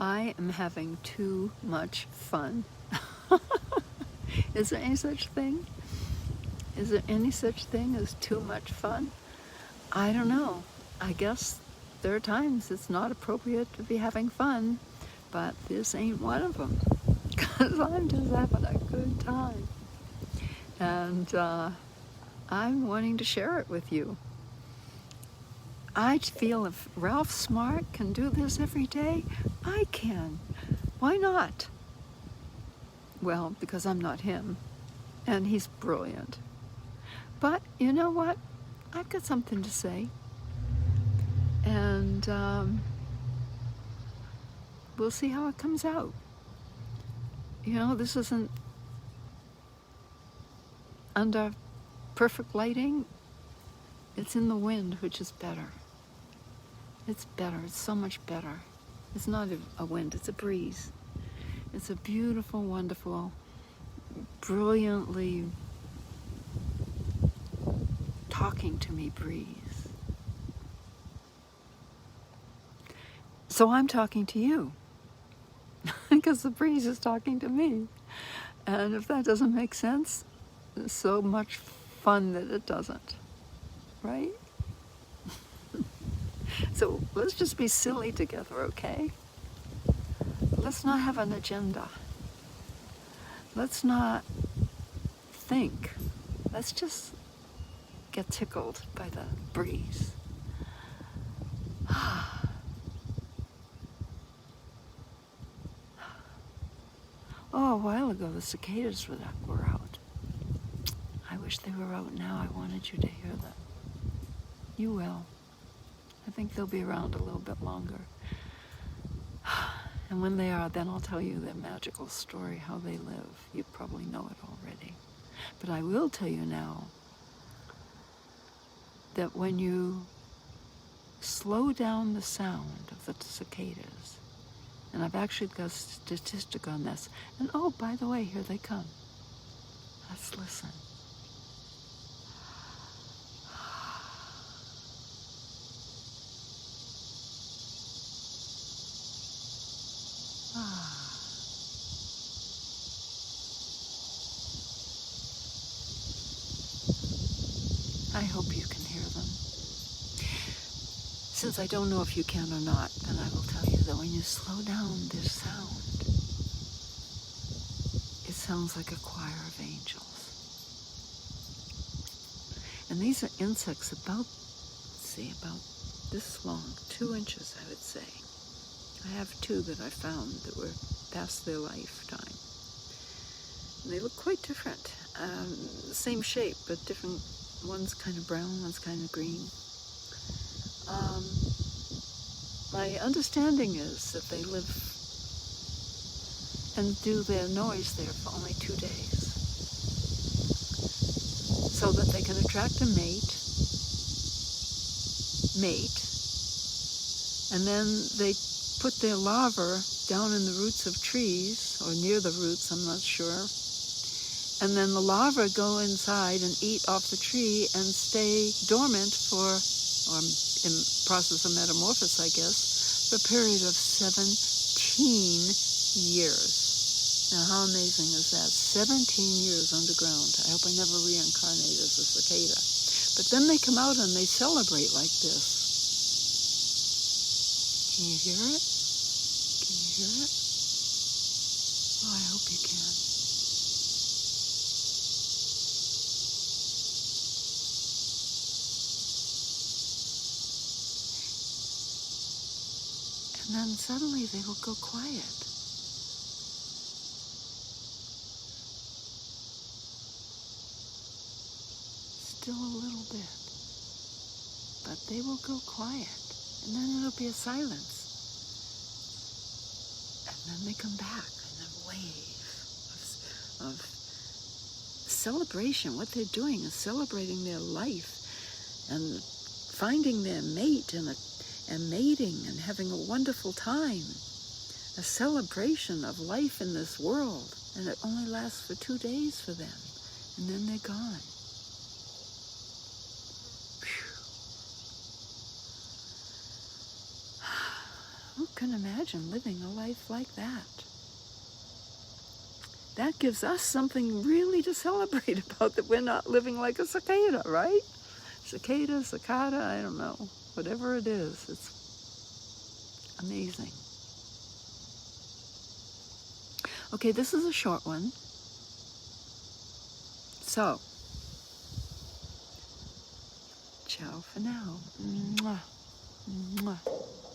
I am having too much fun. Is there any such thing? Is there any such thing as too much fun? I don't know. I guess there are times it's not appropriate to be having fun, but this ain't one of them, because I'm just having a good time. And I'm wanting to share it with you. I feel if Ralph Smart can do this every day, I can. Why not? Well, because I'm not him, and he's brilliant. But you know what? I've got something to say. And we'll see how it comes out. You know, this isn't under perfect lighting. It's in the wind, which is better. It's better. It's so much better. It's not a wind, it's a breeze. It's a beautiful, wonderful, brilliantly talking to me breeze. So I'm talking to you because the breeze is talking to me. And if that doesn't make sense, it's so much fun that it doesn't, right? So let's just be silly together, okay? Let's not have an agenda. Let's not think. Let's just get tickled by the breeze. Oh, a while ago the cicadas were out. I wish they were out now. I wanted you to hear them. You will. I think they'll be around a little bit longer. And when they are, then I'll tell you their magical story, how they live. You probably know it already. But I will tell you now that when you slow down the sound of the cicadas, and I've actually got a statistic on this, and oh, by the way, here they come. Let's listen. I hope you can hear them. Since I don't know if you can or not, then I will tell you that when you slow down this sound, it sounds like a choir of angels. And these are insects about this long, 2 inches, I would say. I have 2 that I found that were past their lifetime. And they look quite different. Same shape, but different. One's kind of brown, one's kind of green. My understanding is that they live and do their noise there for only 2 days, so that they can attract a mate, and then they put their larvae down in the roots of trees, or near the roots, I'm not sure. And then the larvae go inside and eat off the tree and stay dormant for, or in process of metamorphosis, I guess, for a period of 17 years. Now, how amazing is that? 17 years underground. I hope I never reincarnate as a cicada. But then they come out and they celebrate like this. Can you hear it? Can you hear it? Oh, I hope you can. And then suddenly they will go quiet. Still a little bit. But they will go quiet. And then it'll be a silence. And then they come back in a wave of celebration. What they're doing is celebrating their life and finding their mate and mating and having a wonderful time. A celebration of life in this world. And it only lasts for 2 days for them. And then they're gone. can imagine living a life like that. That gives us something really to celebrate about, that we're not living like a cicada, right? Cicada, I don't know. Whatever it is, it's amazing. Okay, this is a short one. So, ciao for now. Mwah. Mwah.